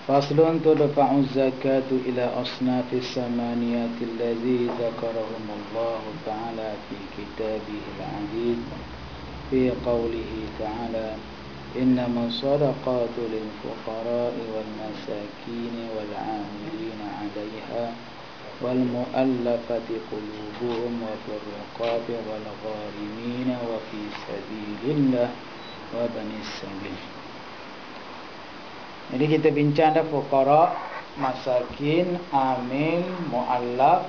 Faslun tudfa'u zakatu ila asnafi samaniyati allazi zakarahumullahu ta'ala fi kitabihil aziz fi qawlihi ta'ala innama sadaqatu lil fuqara'i wal masakini wal 'amilina 'alayha wal mu'allafati qulubuhum wa fir riqabi wal gharimina wa fi sabilillah wa banis sabil. Jadi kita bincang dah fuqara, masakin, amil, mu'allaf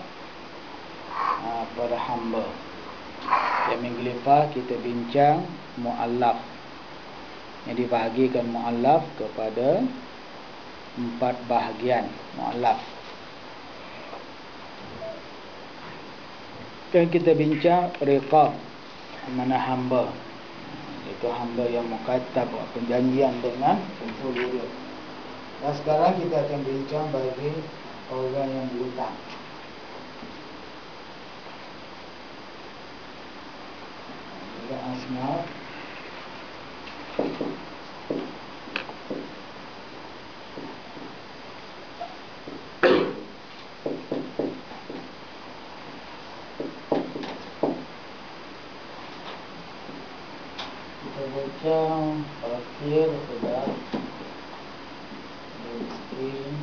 pada hamba. Yang minggu lepas kita bincang mu'allaf. Yang dibahagikan mu'allaf kepada 4 bahagian mu'allaf. Dan kita bincang riqab, mana hamba. Itu hamba yang mukatab, perjanjian dengan penghulu dia. Dan sekarang kita akan bincang bagi orang yang berhutang. Juga asnaf kita baca fakir sudah miskin,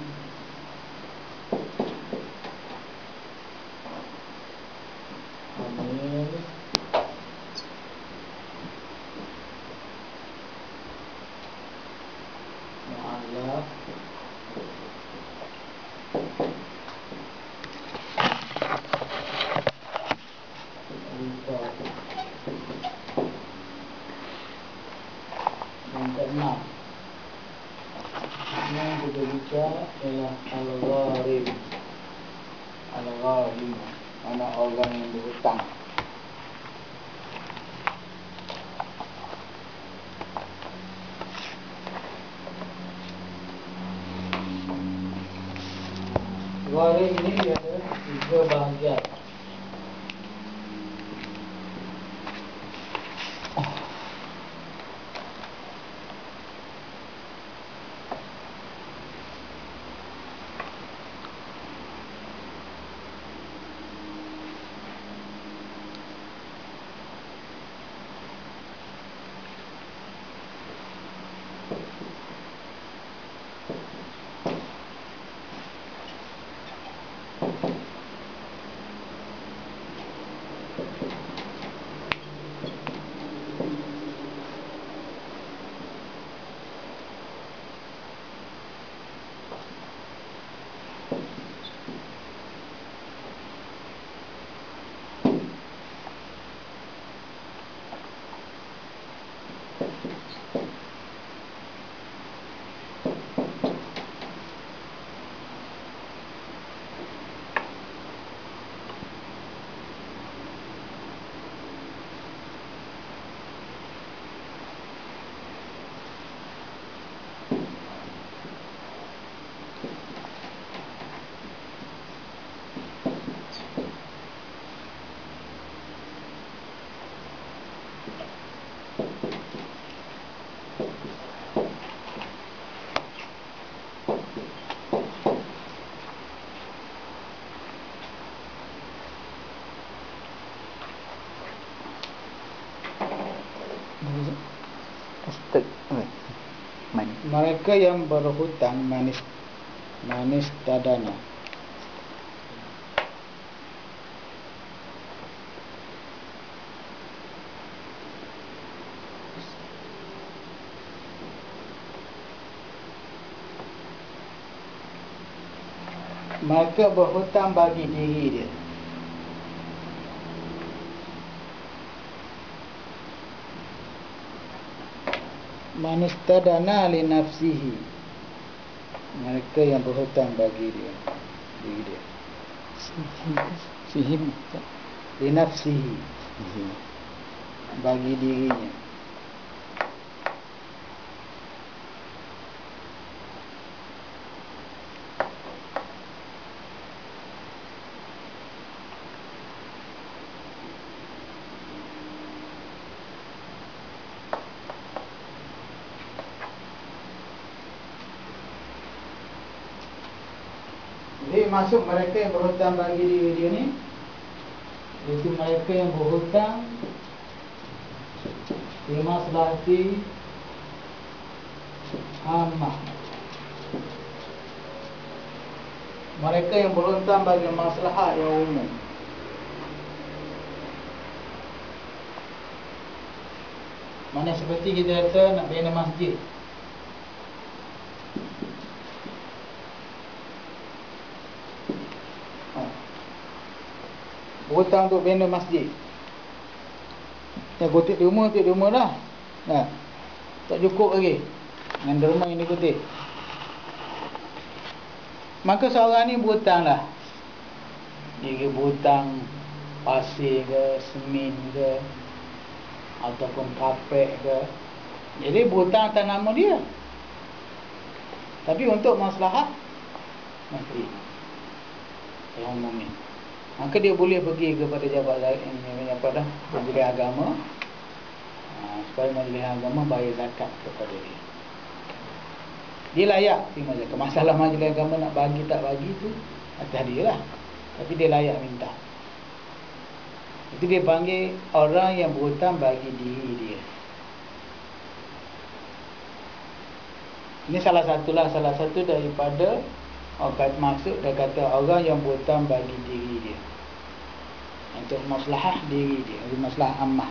hamil, mu'allaf, riqab. Yang keenam yang kita bicara ialah al-gharim. Al-gharim, mana orang yang berhutang. Gharim ini dia ada 3 bahagian. Mereka yang berhutang manis tadana. Mereka berhutang bagi diri dia. Manistadana li nafsihi. Mereka yang berhutang bagi dia, diri dia. Sihim li nafsihi, bagi dirinya. Jadi masuk mereka yang berhutang bagi diri dia ni, iaitu mereka yang berhutang fi maslahati ammah. Mereka yang berhutang bagi maslahat yang umum. Mana seperti kita kata nak bina masjid. Berhutang untuk bina masjid. Yang kutip di rumah dah. Nah, tak cukup lagi dengan derma yang dikutip. Maka seorang ni berhutang lah. Dia berhutang pasir ke, semen ke, ataupun kapek ke. Jadi berhutang atas nama dia, tapi untuk maslahat negeri yang umum ni. Maka dia boleh pergi kepada majlis agama, supaya majlis agama bayar zakat kepada dia. Dia layak terima zakat. Masalah majlis agama nak bagi tak bagi tu atas dia lah, tapi dia layak minta. Itu dia panggil orang yang berhutang bagi diri dia. Ini salah satu daripada maksud dia kata orang yang berhutang bagi diri dia, untuk maslahah diri dia, untuk maslahah ammah.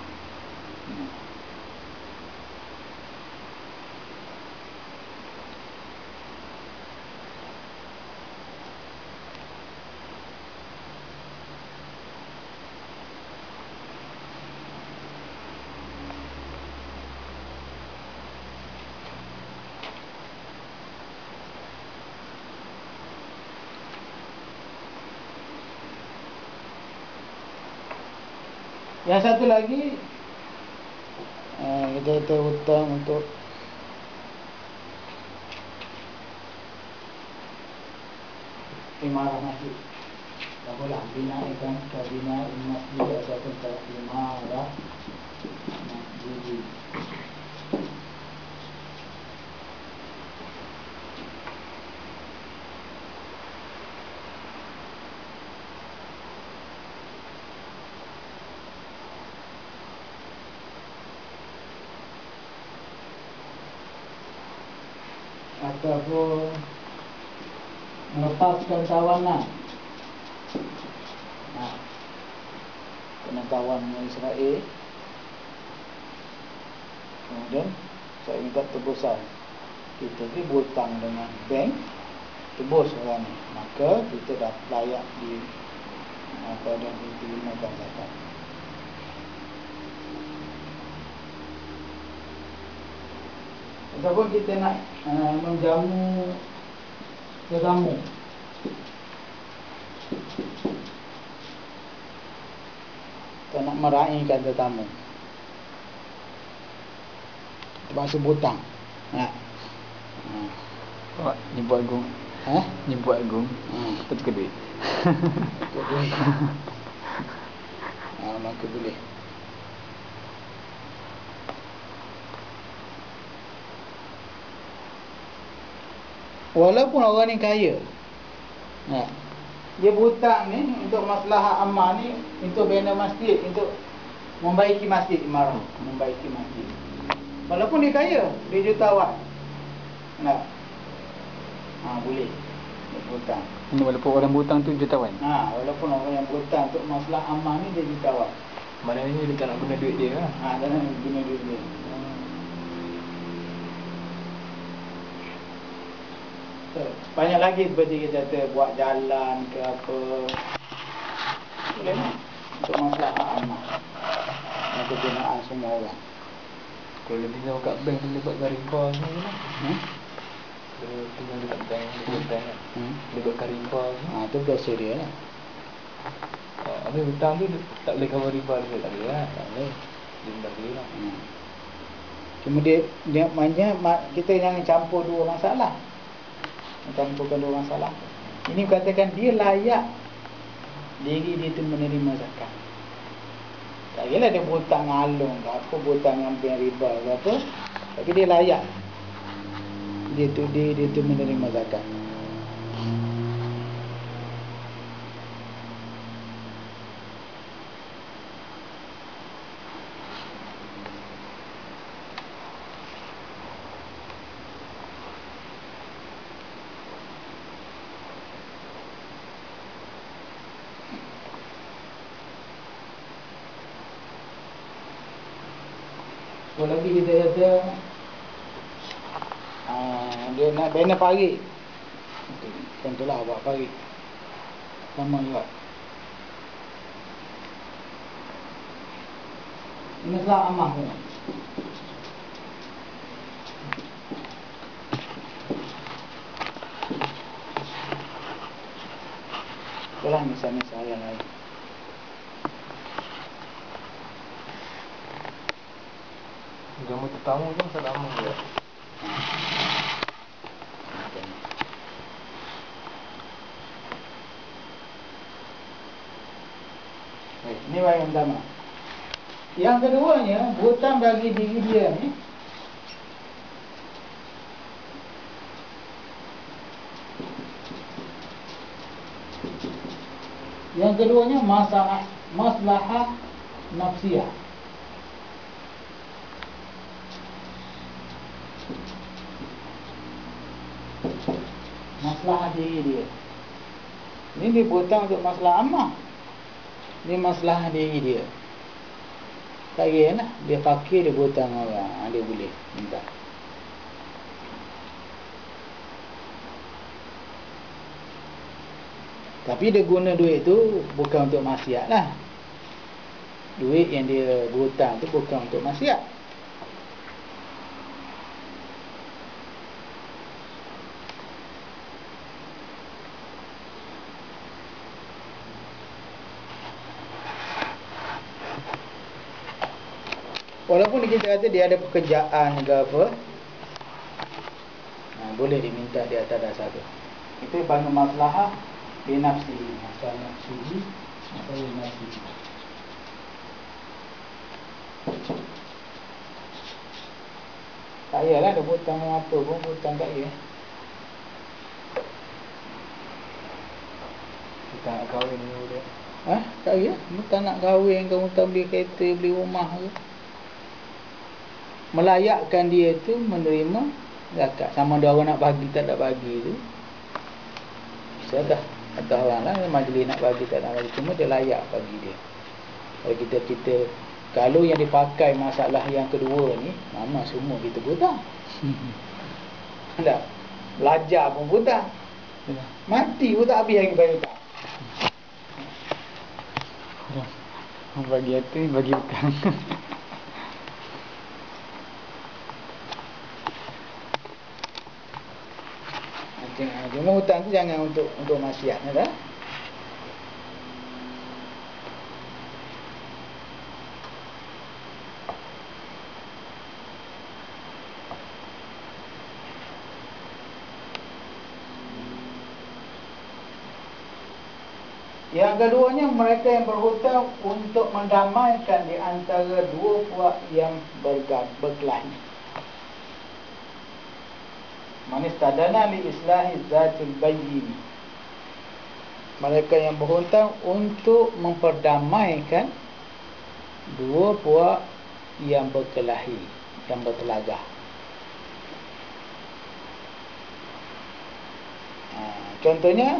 Yang satu lagi, kita hutang untuk imarah masjid. Tak boleh bina ikan, bina masjid ataupun imarah masjid. Ataupun melepaskan tawanan. Kena tawan dengan Israel, kemudian saya minta tebusan. Kita ni berhutang dengan bank, tebus orang ni, maka kita dah layak di dan diterima zakat. Ataupun kita nak menjamu tetamu, kita nak meraihkan tetamu, termasuk berhutang. Ni buat agung. Ni buat agung. Tukar duit. Maka boleh. Walaupun orang ni kaya, dia berhutang ni untuk maslahat ammah ni, untuk bina masjid, untuk membaiki masjid, membaiki masjid. Walaupun dia kaya, dia jutawan, boleh dia berhutang. Ini walaupun orang berhutang tu jutawan. Walaupun orang yang berhutang untuk maslahat ammah ni, dia jutawan. Maknanya dia tak nak guna duit dia lah. Tak nak guna duit dia. Banyak lagi seperti kita kata buat jalan ke apa, boleh tak? Untuk maslahat ammah dan kegunaan semua orang. Kalau lebih jauh kat bank, boleh buat karimba semua lah. Kalau tinggal dekat bank, boleh buat karimba semua. Itu biasa dia lah. Habis hutang tu tak boleh cover riba dia, tak boleh lah. Tak boleh. Dia tak boleh lah. Cuma dia maknanya kita jangan campur dua masalah. Campurkan dua masalah. Ini katakan dia layak diri dia tu menerima zakat. Tak kira dia berhutang alung ke apa, berhutang dengan riba ke apa, tapi dia layak dia tu menerima zakat. Apa lagi kita kata dia nak bina pagi. Contohlah buat pagi. Sama juga. Ini masalah amah pun. Itulah misal-misal yang lain. Jamu tetamu pun selama ya. Ini yang pertama. Yang keduanya, hutang bagi diri dia ni yang keduanya maslahah nafsiyah. Masalah diri dia. Ini dia hutang untuk masalah ammah. Ini masalah diri dia. Tak kira lah. Dia fakir, dia hutang orang. Dia boleh minta. Tapi dia guna duit tu bukan untuk maksiat lah. Duit yang dia hutang tu bukan untuk maksiat. Walaupun kita kata dia ada pekerjaan ke apa, boleh diminta di atas dasar tu. Itu panggil maslahah binafsi. Masalah nafsi, masalah binafsi. Tak payahlah dia hutang apa pun, hutang tak payah. Kita nak kahwin ni dia. Tak payah. Hutang nak kahwin ke, hutang beli kereta, beli rumah ke. Melayakkan dia tu menerima zakat. Sama ada orang nak bagi tak nak bagi tu, siapkah? Atau orang lah majlis nak bagi tak nak bagi, cuma dia layak bagi dia. Kalau kita kalau yang dipakai masalah yang kedua ni, mana semua kita hutang. Tak. Belajar pun hutang. Mati pun tak habis lagi bayar hutang. Bagi hati, bagi hutang. Cuma hutang tu jangan untuk maksiat dah. Yang keduanya, mereka yang berhutang untuk mendamaikan di antara dua puak yang berkelahi. Manistadana li islahi zatil bayyin. Mereka yang berhutang untuk memperdamaikan dua puak yang berkelahi, yang bertelagah. Contohnya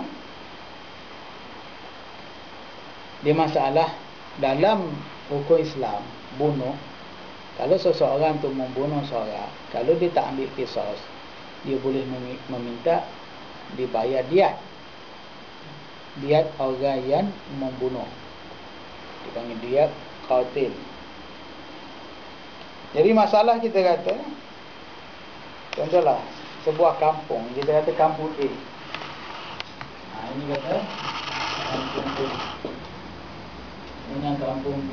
di masalah dalam hukum Islam, bunuh. Kalau seseorang tu membunuh seorang, kalau dia tak ambil qisas, dia boleh meminta dibayar diat. Diat orang yang membunuh, dipanggil diat qatil. Jadi masalah kita kata, contohlah sebuah kampung, kita kata kampung A. Ini kata kampung A dengan kampung B.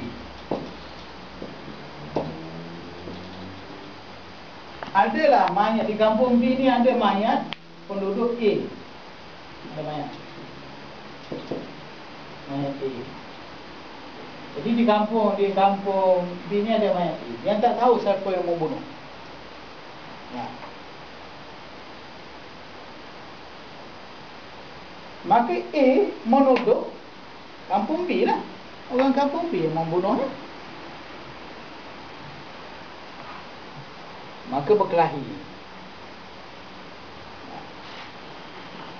Adalah mayat di kampung B ni, ada mayat penduduk A. Ada mayat A. Jadi di kampung B ni ada mayat A. Yang tak tahu siapa yang membunuh. Maka A menuduh kampung B lah. Orang kampung B yang membunuhnya. Maka berkelahi.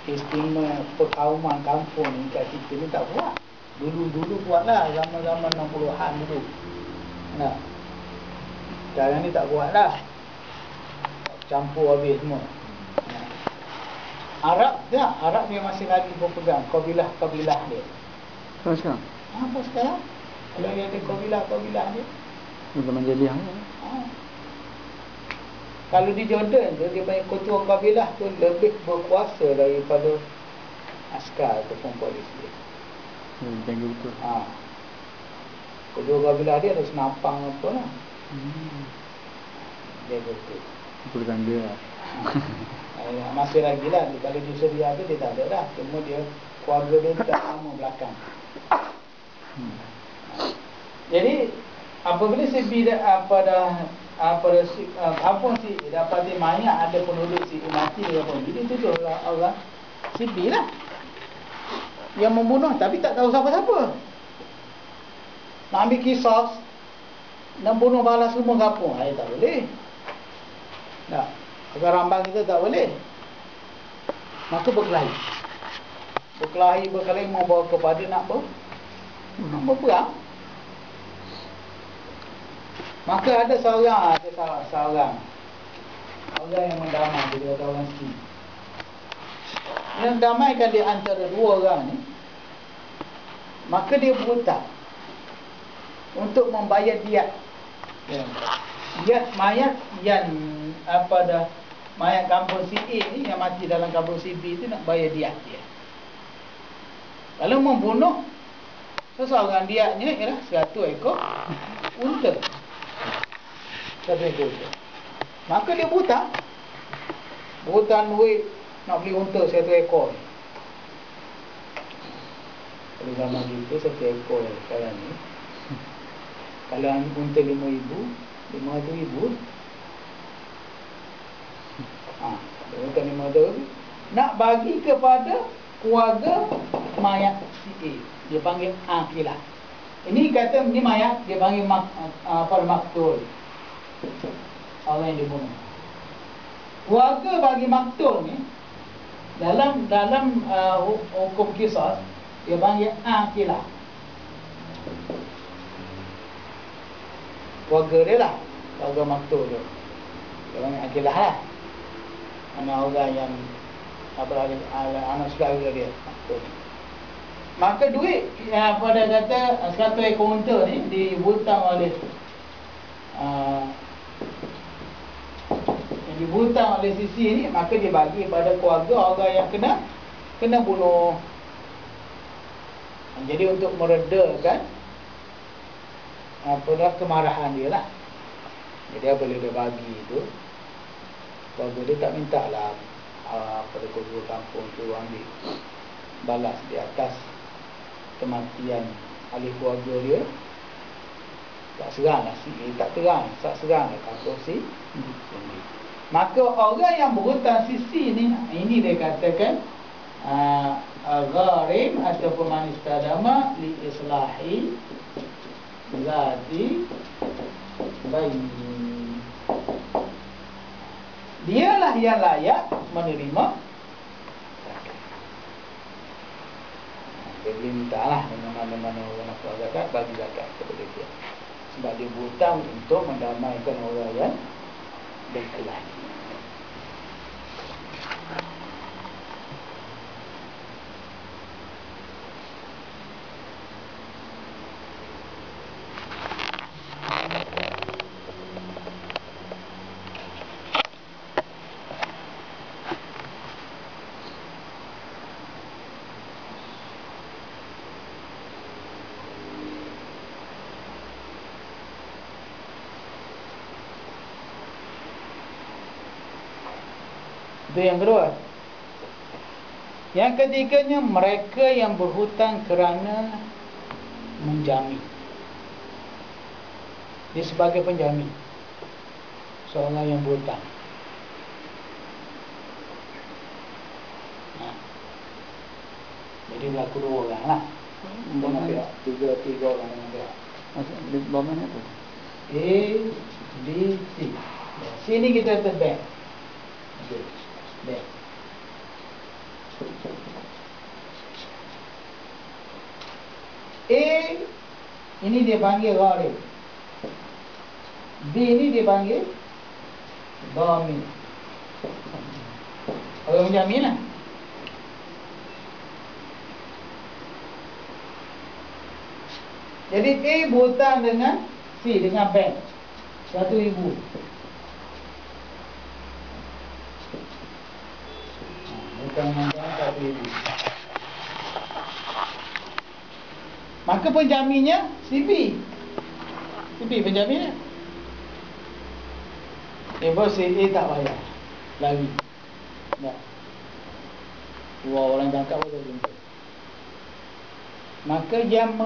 Istimewa perkauman kampung ni kat kita ni tak buat. Dulu buatlah, zaman-zaman 60-an dulu. Nah. Sekarang ni tak buat dah. Campur habis semua. Arab tak, Arab dia masih lagi berpegang kabilah-kabilah dia. Terus sekarang? Apa sekarang? Kalau dia ada kabilah-kabilah dia. Zaman jeliah. Kalau di Jordan tu, dia banyak ketua kabilah tu lebih berkuasa daripada askar ataupun polis dia. Jangan betul. Ketua kabilah dia ada senapang apa lah. Dia betul. Betul dia lah. Masih lagi lah. Kalau di Syria tu dia tak ada dah. Cuma dia, keluarga dia tak lama belakang. Jadi apabila Sibi kampung si dapati mayat ada penduduk si mati dia pun. Jadi tuduhlah orang Sibi lah yang membunuh, tapi tak tahu siapa-siapa. Nak ambil kisah, nak bunuh balas semua kampung, tak boleh. Tak. Agar rambang kita tak boleh. Maka berkelahi membawa kepada nak berperang. Maka ada seorang yang mendamai, dia kata orang Sikh. Yang damaikan di antara dua orang ni, maka dia berhutang untuk membayar diat. Diat mayat yang mayat kampung si A ni yang mati dalam kampung si B tu nak bayar diat dia. Kalau membunuh seseorang, diatnya ialah 100 ekor unta. 100 ekor unta. Maka dia berhutang duit nak beli unta 100 ekor. Kalau zaman itu 1 ekor sekarang ni, kalau unta 5,000, 500,000, unta 500,000 nak bagi kepada keluarga mayat si A. Dia panggil akilah. Ini kata ni mayat, dia panggil maktul. Orang yang dibunuh. Keluarga bagi maktul ni dalam hukum kisah dia panggil akilah. Keluarga dia lah, keluarga maktul dia. Dia panggil akilah lah. Anak orang yang anak saudara dia maktul. Maka duit pada kata 100 ekor unta ni dihutang oleh sisi ni, maka dia bagi pada keluarga orang yang kena bunuh. Jadi untuk meredakan kemarahan dia lah. Jadi apabila dia bagi itu, keluarga dia tak minta lah pada keluarga kampung tu ambil balas di atas kematian ahli keluarga dia. Tak serang lah tak serang lah kampung si. Maka orang yang berhutang sisi ni, ini dia katakan gharim ataupun man istadama li islahi zati baini. Dialah yang layak menerima zakat. Dia boleh minta lah mana-mana orang nak zakat, bagi zakat kepada dia. Sebab dia berhutang untuk mendamaikan orang yang berkelahi. Itu yang kedua. Yang ketiganya, mereka yang berhutang kerana menjamin. Dia sebagai penjamin seorang yang berhutang. Jadi berlaku dua orang lah. Tiga orang dengan dia. Maksudnya bawah mana tu? A, B, C. Sini kita terbang. Baik. A ini dia panggil gharib. B ni dia panggil dhamin. Orang menjamin lah. Jadi A berhutang dengan C, dengan bank 1,000. Hutang dengan bank 1,000. Maka penjaminnya CB. CB penjaminnya. Bos A tak bayar lagi. Tak. Dua orang tangkap boleh jumpa. Maka yang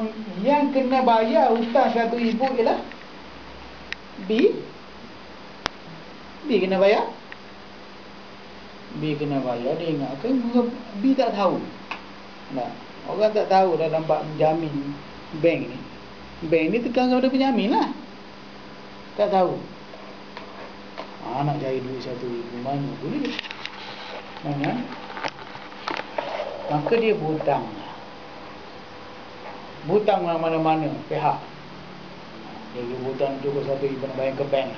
kena bayar hutang 1,000 ialah B. B kena bayar. B kena bayar. Dia ingatkan B tak tahu. Tak. Orang tak tahu dalam bab menjamin bank ni. Bank ni tekan kepada penjamin lah. Tak tahu. Nak cari duit 1,000 mana boleh. Mana? Maka dia berhutang. Berhutang mana-mana pihak. Dia berhutang cukup 1,000 nak bayar ke bank.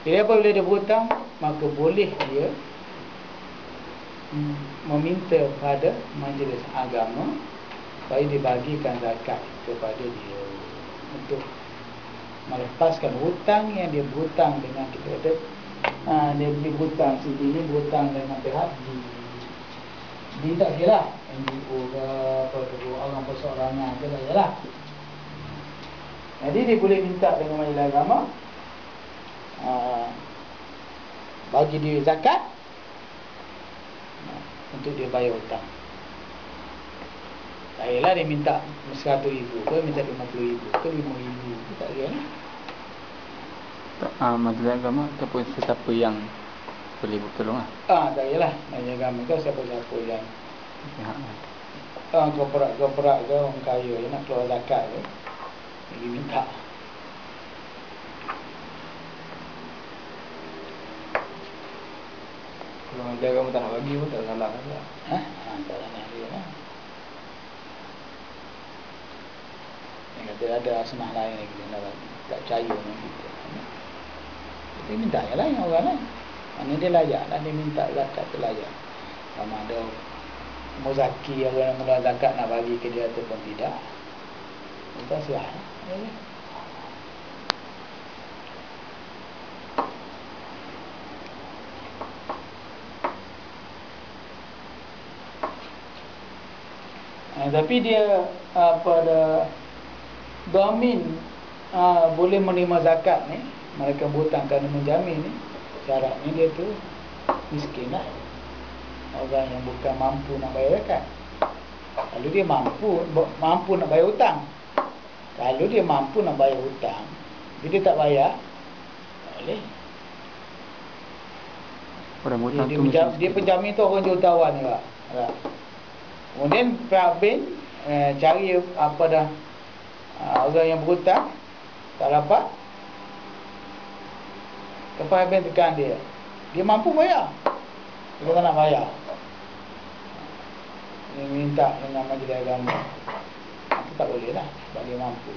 Jadi apabila dia berhutang, maka boleh dia meminta pada majlis agama supaya dibagikan zakat kepada dia untuk melepaskan hutang yang dia berhutang dengan kita kata dia berhutang si ini berhutang dengan pihak di tak kira NGO ke apa ke orang perseorangan ke tak kira. Jadi dia boleh minta dengan majlis agama bagi dia zakat untuk dia bayar hutang. Tak kira dia minta 100,000 ke minta 50,000 ke 5,000 tak kira lah. Majlis agama ataupun sesiapa yang boleh bertolong lah. Tak kira lah. Majlis agama ke siapa-siapa yang korporat ke orang kaya yang nak keluar zakat ke dia minta. Kalau majlis agama tak nak bagi pun tak salah kan? Tak salah dia lah. Yang kata ada asnah lain lagi yang tak percaya dengan kita. Dia minta je lah yang orang lain. Mana dia layak lah, dia minta zakat tu layak. Sama ada muzaki orang yang mula zakat nak bagi ke dia ataupun tidak. Kita serah lah. Tapi dia pada dhamin boleh menerima zakat ni, mereka berhutang kerana menjamin ni, syaratnya dia tu miskin lah. Orang yang bukan mampu nak bayar zakat. Kalau dia mampu nak bayar hutang. Kalau dia mampu nak bayar hutang, dia tak bayar, tak boleh. Orang hutang Dia penjamin tu orang jutawan juga. Kemudian pihak bank cari apa dah orang yang berhutang tak dapat, kepada bank tekan dia mampu bayar, dia tak nak bayar, dia minta dengan majlis agama, itu tak boleh lah sebab dia mampu.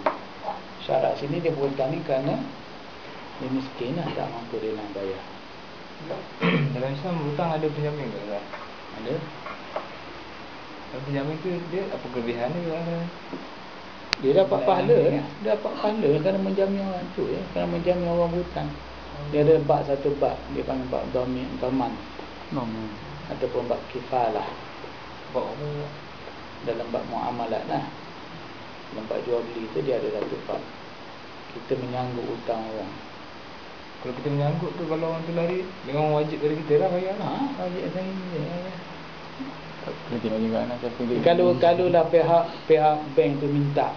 Syarat sini dia berhutang ni kerana dia miskin lah, tak mampu dia nak bayar. Dalam Islam berhutang ada penjamin ke? Ada. Kalau penjamin tu dia apa kelebihan dia ada? Dia dapat pahala lah. Dia dapat pahala kerana menjamin orang tu ya, kerana menjamin orang berhutang. Dia ada bab satu bab, dia panggil bab dhaman ataupun bab kifalah. Bab apa? Dalam bab muamalat lah. Dalam bab jual beli tu dia ada satu bab. Kita menyanggup hutang orang. Kalau kita menyanggup tu, kalau orang tu lari, memang wajib dari kita lah bayar lah. Wajib saya ya. Tengok juga nak siapa dia. Kalau lah pihak bank tu minta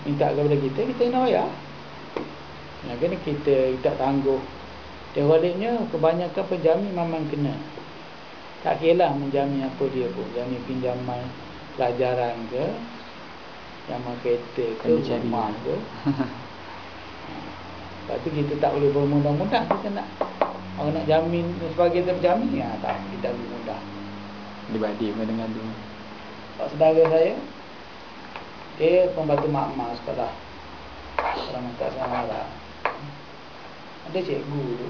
kepada kita kena bayar. Nah, kena kita tak tangguh. Terbalik,nya kebanyakan penjamin memang kena. Tak kira lah menjamin apa dia pun, jamin pinjaman pelajaran ke, jaman kereta ke, rumah ke. Lepas tu kita tak boleh bermudah-mudah. Kita nak orang nak jamin sebagai kita berjamin, tak, kita boleh mudah. Dibanding dengan dia. Pak saudara saya, dia pembantu makmal sekolah orang tak sama lah. Ada cikgu tu,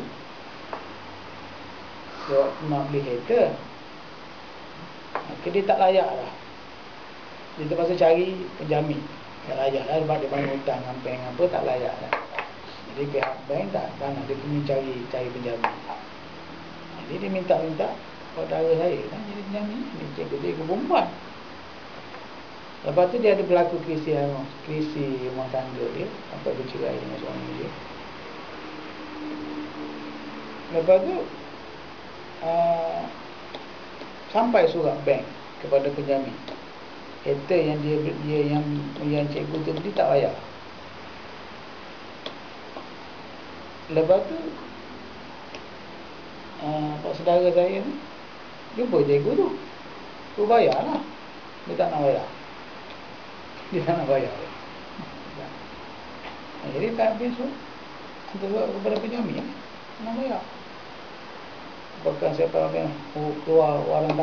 dia nak beli kereta, maka dia tak layak lah. Dia terpaksa cari penjamin. Tak layak lah sebab dia banyak hutang dengan bank apa, tak layak lah. Jadi pihak bank tak nak, dia kena cari penjamin. Jadi dia minta saudara saya kan jadi penjamin. Dia cikgu perempuan. Lepas tu dia ada berlaku krisi rumah tangga dia, sampai bercerai dengan suami dia. Lepas tu sampai surat bank kepada penjamin, kereta yang dia yang cikgu tu beli tak bayar. Lepas tu pak saudara saya ni jumpa cikgu tu bayar lah. Dia tak nak bayar. Jadi tak habis tu hantar kepada penjamin nak bayar. Bahkan siapa yang keluar warang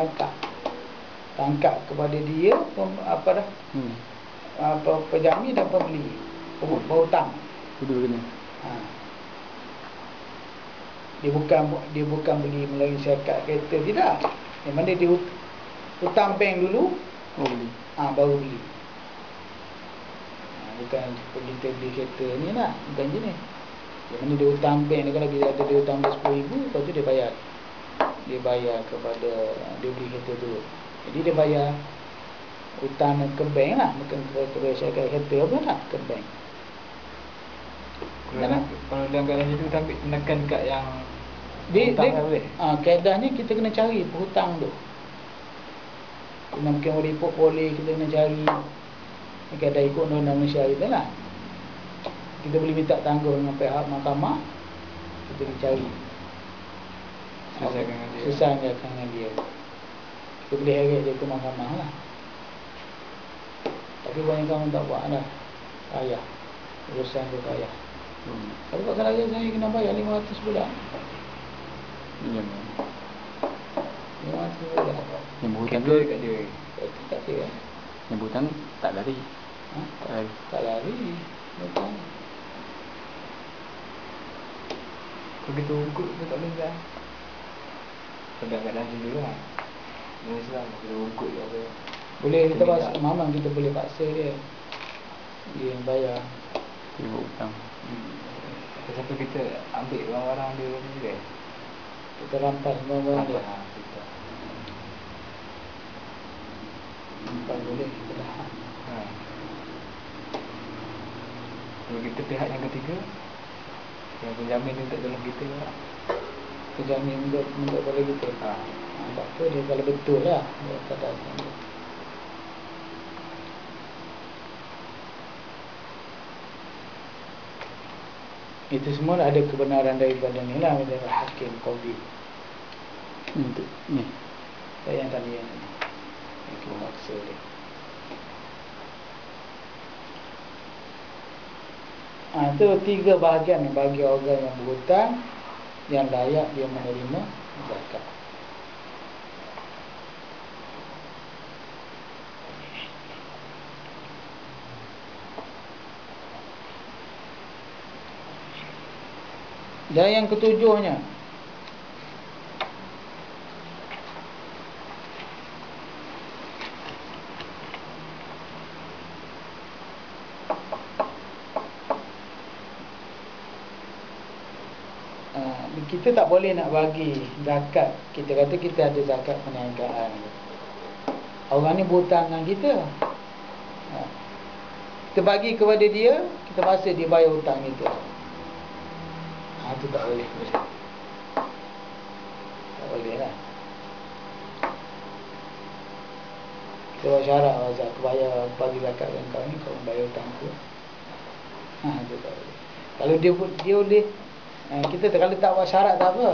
tangkap kepada dia penjamin dan pembeli berhutang. Duduk kena. Dia bukan beli melalui syarikat kereta, tidak. Yang mana dia hutang bank dulu, beli. Baru beli. Bukan kita beli kereta ni lah, bukan jenis. Yang mana dia hutang bank ni, kalau dia ada dia hutang RM10,000, lepas tu dia bayar kepada, dia beli kereta tu. Jadi dia bayar hutang ke bank lah, bukan kepada syarikat kereta apa lah, ke bank. Kalau dalam keadaan itu tapi menekan kat yang kaedahnya kita kena cari penghutang tu. Mungkin report boleh, kita kena cari. Kaedah ikut undang-undang Malaysia kita lah. Kita boleh minta tangguh dengan pihak mahkamah, kita boleh cari selesaikan dengan dia. Kita boleh heret dia ke mahkamah lah. Tapi banyak kamu tak buat lah, payah, urusan tu payah. Kalau pak saudara saya kena bayar 500 bulan. Ya. 500 bulan. Yang berhutang tu kat dia. Tak dia. Yang berhutang tak lari. Tak lari. Betul. Kalau kita ukut tu tak boleh kan. Kadang-kadang macam tu lah. Islam kita ukut je apa. Boleh kita paksa, memang kita boleh paksa dia. Dia yang bayar. Dia berhutang. Sampai kita ambil barang-barang dia juga. Kita rampas barang-barang dia. Rampas boleh kita dah. Kalau kita pihak yang ketiga, yang penjamin dia tak tolong kita lah. Penjamin untuk pada kita. Tak apa dia kalau betul lah dia kata dia. Itu semua ada kebenaran daripada ni lah, daripada Hakim Qadhi. Untuk ni. Saya yang tadi yang ni. Itu maksud dia. Itu 3 bahagian bagi orang yang berhutang, yang layak dia menerima zakat. Dan yang ketujuhnya, kita tak boleh nak bagi zakat. Kita kata kita ada zakat perniagaan. Orang ni berhutang dengan kita, kita bagi kepada dia, kita paksa dia bayar hutang kita. Itu tak boleh. Tak boleh lah. Kita buat syarat, aku bayar bagi zakat dengan kau ni, kau bayar hutang aku. Itu tak boleh. Kalau dia boleh, kita kalau tak buat syarat tak apa.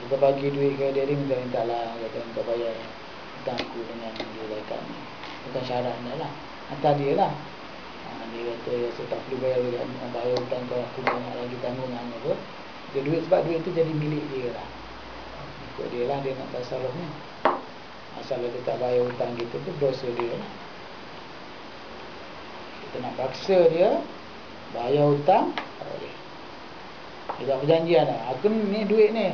Kita bagi duit ke dia, minta lah, kata kau bayar hutang aku dengan dia zakat ni. Bukan syarat lah, hantar dia lah. Dia kata saya tak perlu bayar hutang kau, aku banyak lagi tanggungan apa. Dia duit, sebab duit tu jadi milik dia lah. Ikut dia lah, dia nak tasarruf ni. Asal dia tak bayar hutang kita tu, dosa dia lah. Kita nak paksa dia bayar hutang tak boleh. Ada perjanjian dah. Aku ni duit ni,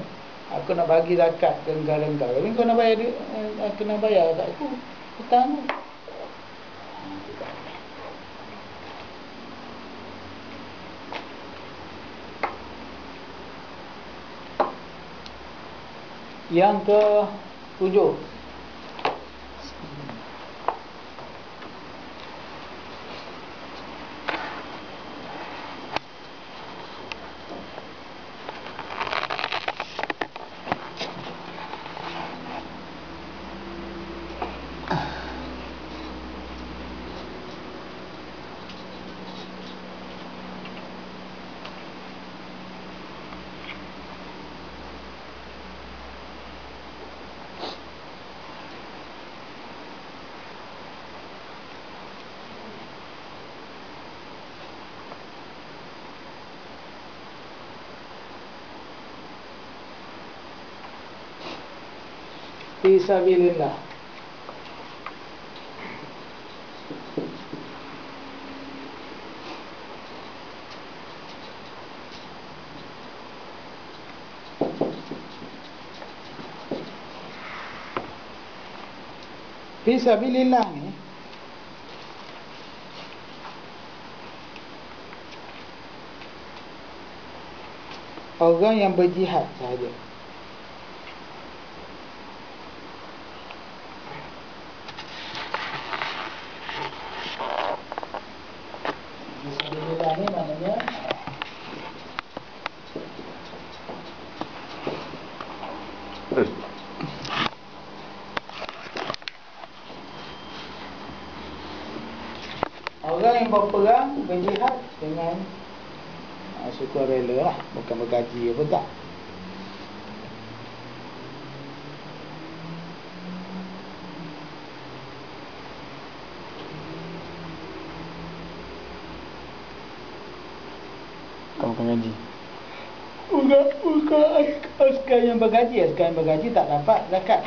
aku nak bagi zakat ke engkau. Tapi kau nak bayar duit, aku nak bayar kat aku hutang tu. Itu tak boleh. Yang ke-7, fisabilillah. Fisabilillah ni orang yang berjihad sahaja. Fisabilillah ni maknanya orang yang berperang, berjihad dengan sukarela lah, bukan bergaji apa tak. Kau makan gaji. Bukan askar yang bergaji. Askar yang bergaji tak dapat zakat.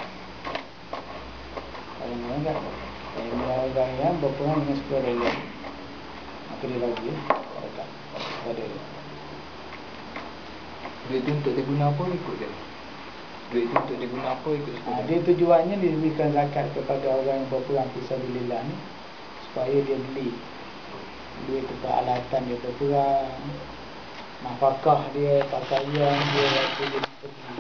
Kalau menganggap orang yang berperang dengan sukarela, maka dia bagi zakat pada dia. Duit tu untuk dia guna apa ikut dia. Duit tu untuk dia guna apa ikut dia. Dia tujuannya diberikan zakat kepada orang yang berperang fisabilillah ni, supaya dia beli untuk peralatan dia berperang, nafkah dia, pakaian dia waktu dia pergi.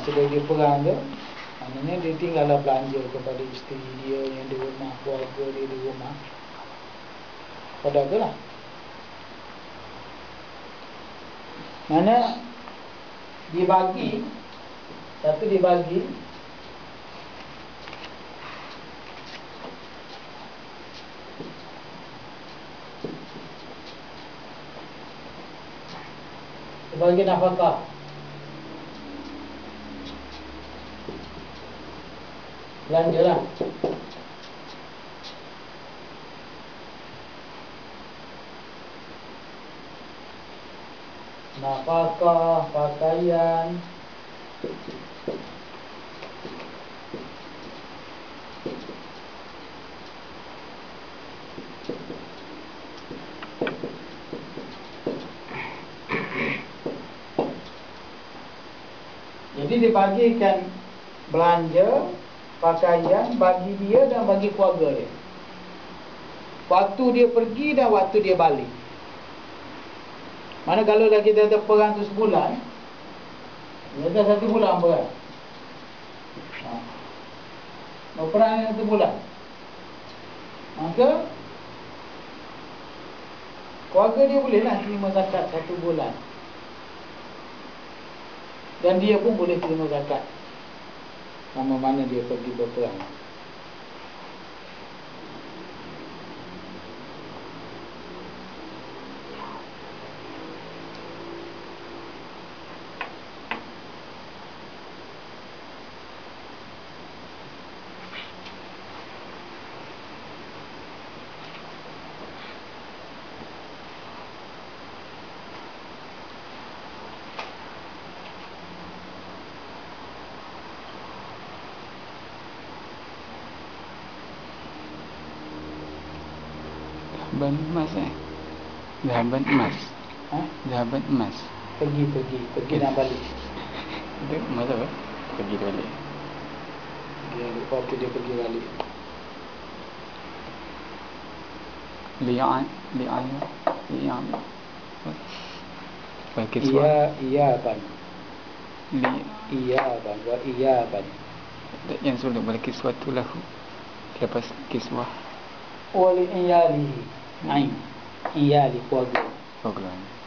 Sudah dia perang tu, maknanya dia tinggallah belanja kepada isteri dia yang di rumah, keluarga dia di rumah. Pada tu lah. Mana dibagi, satu dibagi sebagai nafkah, belanja lah. Nafkah, pakaian, jadi dibagikan belanja, pakaian bagi dia dan bagi keluarga dia. Waktu dia pergi dan waktu dia balik. Mana kalau dah kita ada perang tu sebulan, dia dah 1 bulan perang. Berperang 1 bulan, maka keluarga dia bolehlah terima zakat 1 bulan. Dan dia pun boleh terima zakat sama mana dia pergi berperang. ban emas Zahaban emas. Ha? Zahaban emas. Pergi dan balik. Itu emas apa? Pergi balik. Dia lupa tu dia pergi balik. Li'an. Bagi suara. Iya ban. Li. Iya ban. Wa iya ban. Yang sulit bagi suatu lahu. Lepas kiswah. Wali iyali. Ain. Iyali keluarga. Program.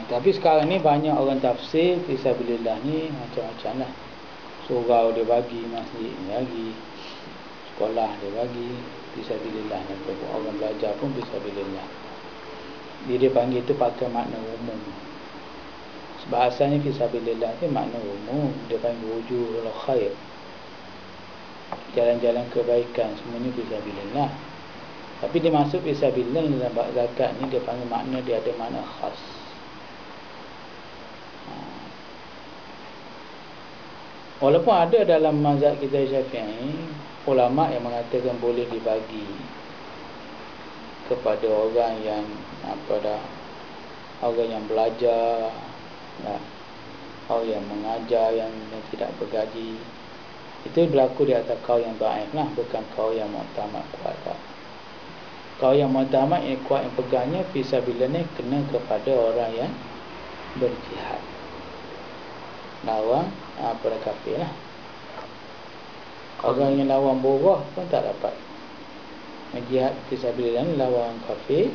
Tapi sekarang ni banyak orang tafsir fisabilillah ni macam-macam lah. Surau dia bagi, masjid dia bagi, sekolah dia bagi fisabilillah. Orang belajar pun fisabilillah. Dia panggil tu pakai makna umum. Sebab asalnya fisabilillah tu makna umum. Dia panggil wujuhul khair, jalan-jalan kebaikan, semuanya fisabilillah. Tapi dia masuk fisabilillah dalam bab zakat ni, dia panggil makna dia ada makna khas. Walaupun ada dalam mazhab kita Syafi'i ulama yang mengatakan boleh dibagi kepada orang yang orang yang belajar, orang yang mengajar yang tidak bergaji. Itu berlaku di atas kaul yang dhaif lah, bukan kaul yang mu'tamad kuat tak. Kaul yang mu'tamad yang kuat yang pegangnya fisabilillah ni kena kepada orang yang berjihad, lawan pada kafir lah. Orang yang lawan borah pun tak dapat. Jihad fisabilillah ni lawan kafir,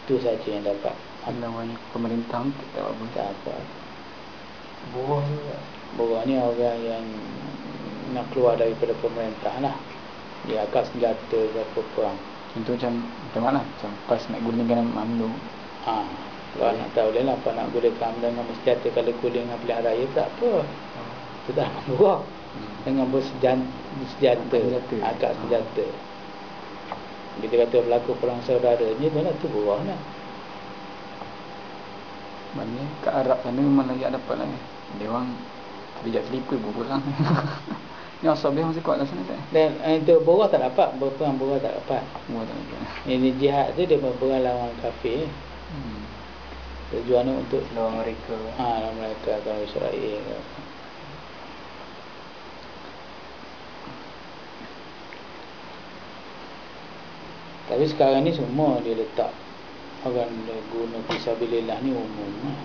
itu saja yang dapat. Lawan pemerintah tak apa. Tak apa. Borah ni orang yang nak keluar daripada pemerintah lah. Dia angkat senjata ke perang. Contoh macam mana? Macam pas nak gunakan UMNO. Kalau nak tahu dia lah, apa nak gunakan dengan senjata, kalau kuling dengan pilihan raya tak apa. Itu dah borah. Dengan bersenjata, angkat senjata. Kita kata berlaku perang saudara ni, tu borah lah. Maknanya kat Arab sana memang layak dapat lah. Dia orang terjak selipar berperang. Ni asal dia masih kuat kat sana tak? Dan itu borah tak dapat, berperang borah tak dapat. Borah tak dapat. Ini jihad tu dia berperang lawan kafir. Tujuan untuk lawan mereka. Lawan mereka, kalau Israel. Tapi sekarang ni semua dia letak orang guna fisabilillah ni umum lah.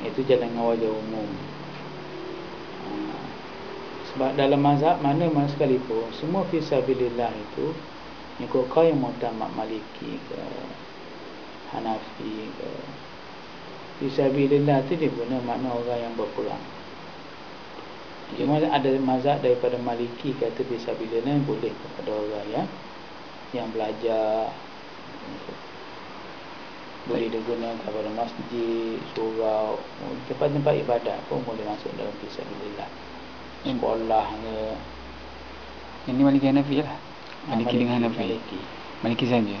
Itu jalan wajah umum. Sebab dalam mazhab mana sekalipun, semua fisabilillah itu ikut kau yang mu'tamad Maliki ke Hanafi ke, fisabilillah tu dia guna makna orang yang berperang. Cuma ada mazhab daripada Maliki kata fisabilillah boleh kepada orang yang belajar, boleh digunakan kepada masjid, surau, tempat-tempat ibadat pun boleh masuk dalam fisabilillah. Sekolah ke. Ini Maliki Hanafi lah. Maliki dengan Hanafi. Maliki saja.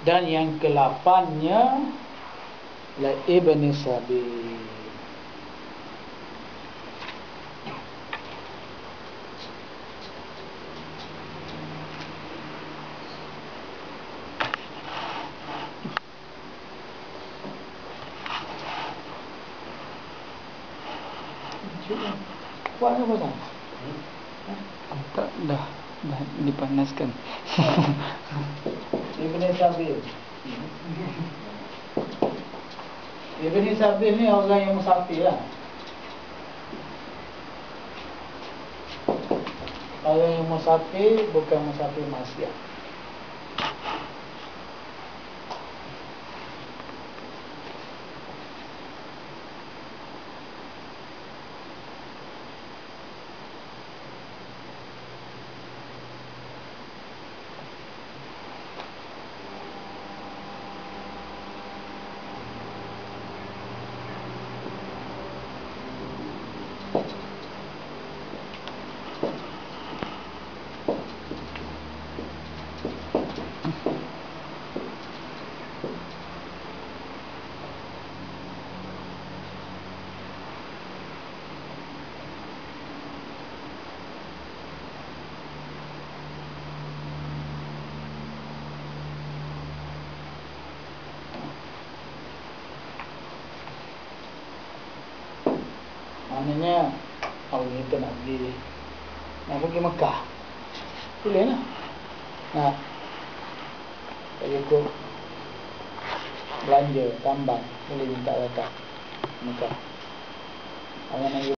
Dan yang ke-8-nya la Ibn Sabil. Buat apa dah? Tak, dah dipanaskan. Ibn Sabil. Ibn Sabil ni orang yang musafir lah. Orang yang musafir bukan musafir maksiat. maknanya tahun kita nak pergi Mekah, boleh lah. Nak tak cukup belanja tambang, boleh minta zakat Mekah. Awak nak